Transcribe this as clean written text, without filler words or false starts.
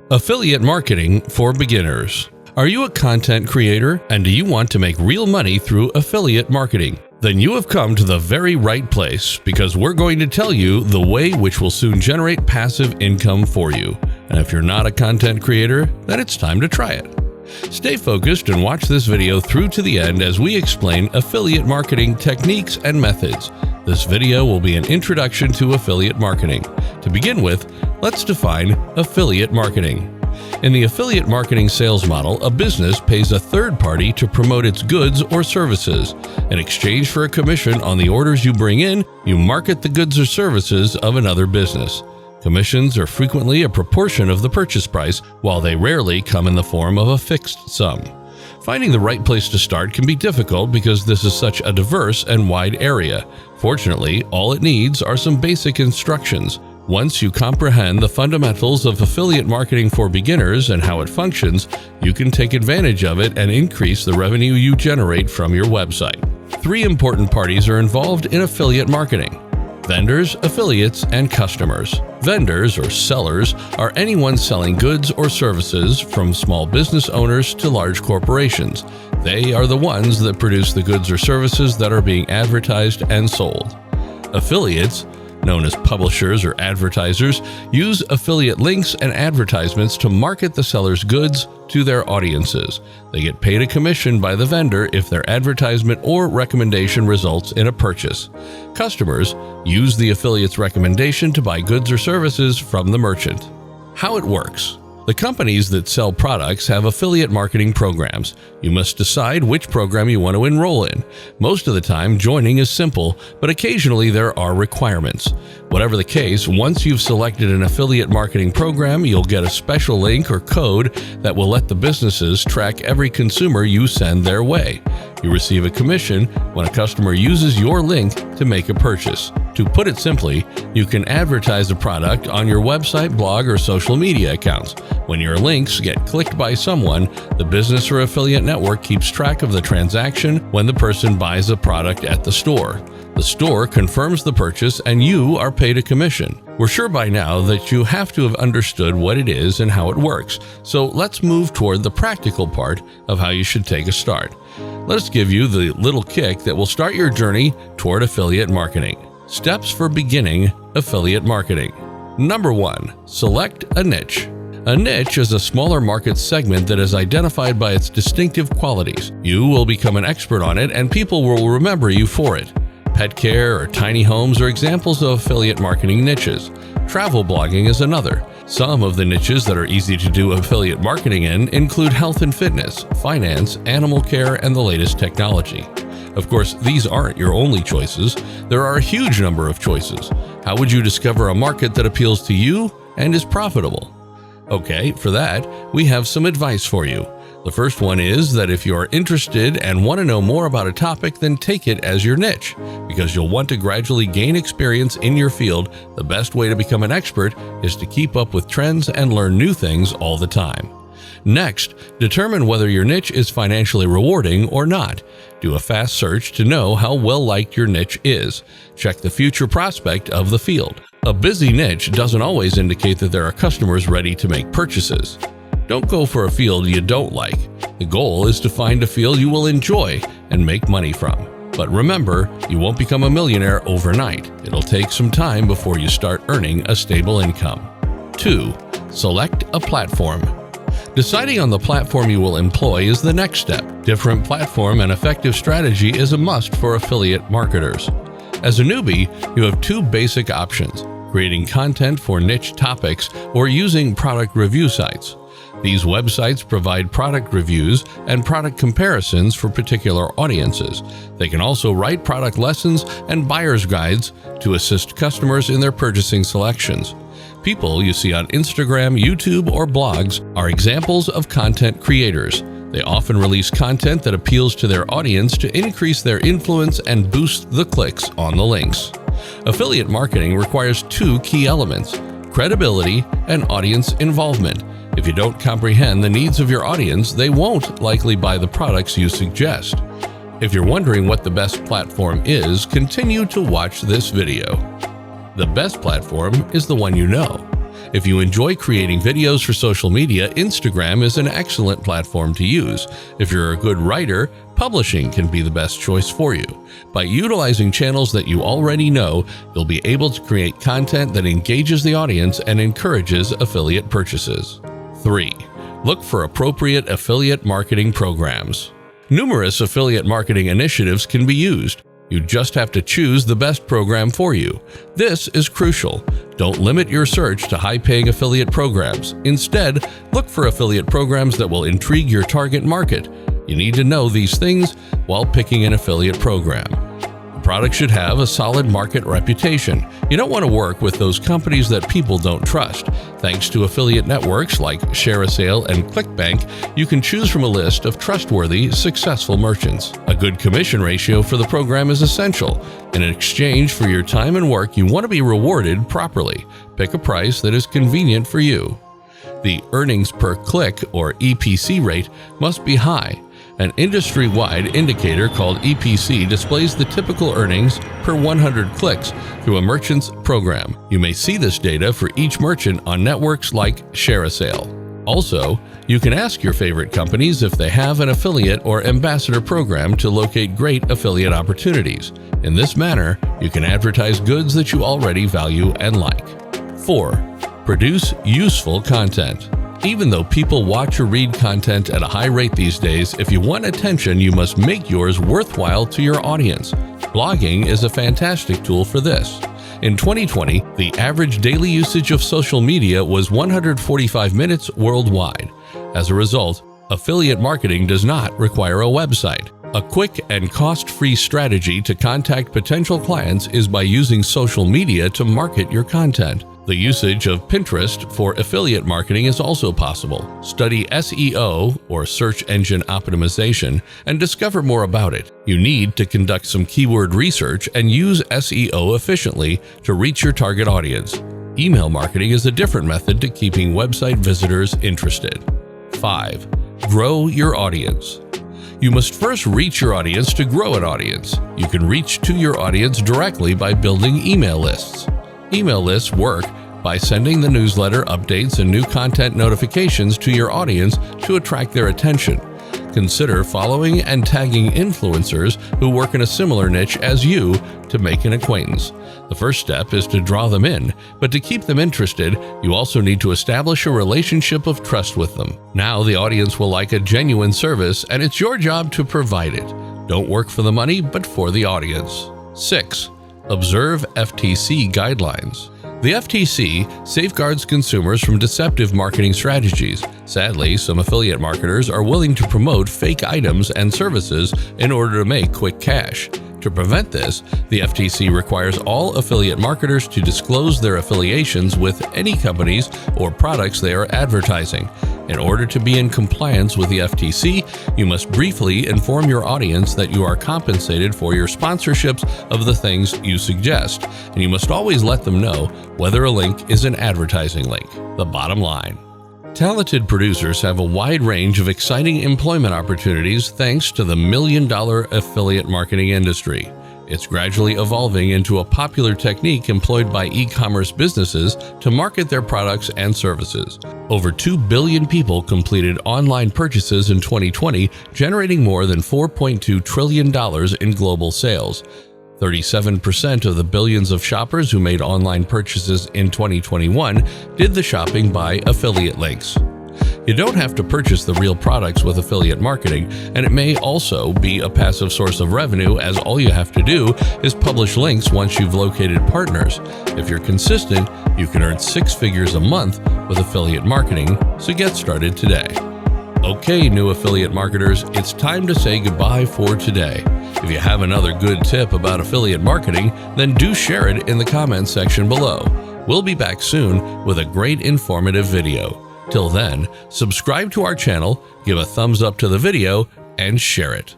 Affiliate marketing for beginners. Are you a content creator and do you want to make real money through affiliate marketing? Then you have come to the very right place, because we're going to tell you the way which will soon generate passive income for you. And if you're not a content creator, then it's time to try it. Stay focused and watch this video through to the end as we explain affiliate marketing techniques and methods. This video will be an introduction to affiliate marketing. To begin with, let's define affiliate marketing. In the affiliate marketing sales model, a business pays a third party to promote its goods or services. In exchange for a commission on the orders you bring in, you market the goods or services of another business. Commissions are frequently a proportion of the purchase price, while they rarely come in the form of a fixed sum. Finding the right place to start can be difficult because this is such a diverse and wide area. Fortunately, all it needs are some basic instructions. Once you comprehend the fundamentals of affiliate marketing for beginners and how it functions, you can take advantage of it and increase the revenue you generate from your website. 3 important parties are involved in affiliate marketing: vendors, affiliates, and customers. Vendors, or sellers, are anyone selling goods or services, from small business owners to large corporations. They are the ones that produce the goods or services that are being advertised and sold. Affiliates, known as publishers or advertisers, use affiliate links and advertisements to market the seller's goods to their audiences. They get paid a commission by the vendor if their advertisement or recommendation results in a purchase. Customers use the affiliate's recommendation to buy goods or services from the merchant. How it works. The companies that sell products have affiliate marketing programs. You must decide which program you want to enroll in. Most of the time, joining is simple, but occasionally there are requirements. Whatever the case, once you've selected an affiliate marketing program, you'll get a special link or code that will let the businesses track every consumer you send their way. You receive a commission when a customer uses your link to make a purchase. To put it simply, you can advertise a product on your website, blog, or social media accounts. When your links get clicked by someone, the business or affiliate network keeps track of the transaction when the person buys a product at the store. The store confirms the purchase and you are paid a commission. We're sure by now that you have to have understood what it is and how it works, so let's move toward the practical part of how you should take a start. Let us give you the little kick that will start your journey toward affiliate marketing. Steps for beginning affiliate marketing. Number 1. Select a niche. A niche is a smaller market segment that is identified by its distinctive qualities. You will become an expert on it and people will remember you for it. Pet care or tiny homes are examples of affiliate marketing niches. Travel blogging is another. Some of the niches that are easy to do affiliate marketing in include health and fitness, finance, animal care, and the latest technology. Of course, these aren't your only choices. There are a huge number of choices. How would you discover a market that appeals to you and is profitable? Okay, for that, we have some advice for you. The first one is that if you are interested and want to know more about a topic, then take it as your niche. Because you'll want to gradually gain experience in your field, the best way to become an expert is to keep up with trends and learn new things all the time. Next, determine whether your niche is financially rewarding or not. Do a fast search to know how well-liked your niche is. Check the future prospect of the field. A busy niche doesn't always indicate that there are customers ready to make purchases. Don't go for a field you don't like. The goal is to find a field you will enjoy and make money from. But remember, you won't become a millionaire overnight. It'll take some time before you start earning a stable income. 2. Select a platform. Deciding on the platform you will employ is the next step. Different platform and effective strategy is a must for affiliate marketers. As a newbie, you have 2 basic options: creating content for niche topics or using product review sites. These websites provide product reviews and product comparisons for particular audiences. They can also write product lessons and buyer's guides to assist customers in their purchasing selections. People you see on Instagram, YouTube, or blogs are examples of content creators. They often release content that appeals to their audience to increase their influence and boost the clicks on the links. Affiliate marketing requires 2 key elements: credibility and audience involvement. If you don't comprehend the needs of your audience, they won't likely buy the products you suggest. If you're wondering what the best platform is, continue to watch this video. The best platform is the one you know. If you enjoy creating videos for social media, Instagram is an excellent platform to use. If you're a good writer, publishing can be the best choice for you. By utilizing channels that you already know, you'll be able to create content that engages the audience and encourages affiliate purchases. 3. Look for appropriate affiliate marketing programs. Numerous affiliate marketing initiatives can be used. You just have to choose the best program for you. This is crucial. Don't limit your search to high-paying affiliate programs. Instead, look for affiliate programs that will intrigue your target market. You need to know these things while picking an affiliate program. The product should have a solid market reputation. You don't want to work with those companies that people don't trust. Thanks to affiliate networks like ShareASale and ClickBank, you can choose from a list of trustworthy, successful merchants. A good commission ratio for the program is essential. In exchange for your time and work, you want to be rewarded properly. Pick a price that is convenient for you. The earnings per click, or EPC rate, must be high. An industry-wide indicator called EPC displays the typical earnings per 100 clicks through a merchant's program. You may see this data for each merchant on networks like ShareASale. Also, you can ask your favorite companies if they have an affiliate or ambassador program to locate great affiliate opportunities. In this manner, you can advertise goods that you already value and like. 4. Produce useful content. Even though people watch or read content at a high rate these days, if you want attention, you must make yours worthwhile to your audience. Blogging is a fantastic tool for this. In 2020, the average daily usage of social media was 145 minutes worldwide. As a result, affiliate marketing does not require a website. A quick and cost-free strategy to contact potential clients is by using social media to market your content. The usage of Pinterest for affiliate marketing is also possible. Study SEO, or search engine optimization, and discover more about it. You need to conduct some keyword research and use SEO efficiently to reach your target audience. Email marketing is a different method to keeping website visitors interested. 5. Grow your audience. You must first reach your audience to grow an audience. You can reach to your audience directly by building email lists. Email lists work by sending the newsletter updates and new content notifications to your audience to attract their attention. Consider following and tagging influencers who work in a similar niche as you to make an acquaintance. The first step is to draw them in, but to keep them interested, you also need to establish a relationship of trust with them. Now the audience will like a genuine service, and it's your job to provide it. Don't work for the money, but for the audience. 6. Observe FTC guidelines. The FTC safeguards consumers from deceptive marketing strategies. Sadly, some affiliate marketers are willing to promote fake items and services in order to make quick cash. To prevent this, the FTC requires all affiliate marketers to disclose their affiliations with any companies or products they are advertising. In order to be in compliance with the FTC, you must briefly inform your audience that you are compensated for your sponsorships of the things you suggest, and you must always let them know whether a link is an advertising link. The bottom line. Talented producers have a wide range of exciting employment opportunities thanks to the million-dollar affiliate marketing industry. It's gradually evolving into a popular technique employed by e-commerce businesses to market their products and services. Over 2 billion people completed online purchases in 2020, generating more than $4.2 trillion in global sales. 37% of the billions of shoppers who made online purchases in 2021 did the shopping by affiliate links. You don't have to purchase the real products with affiliate marketing, and it may also be a passive source of revenue, as all you have to do is publish links once you've located partners. If you're consistent, you can earn 6 figures a month with affiliate marketing, so get started today. Okay, new affiliate marketers, it's time to say goodbye for today. If you have another good tip about affiliate marketing, then do share it in the comments section below. We'll be back soon with a great informative video. Till then, subscribe to our channel, give a thumbs up to the video, and share it.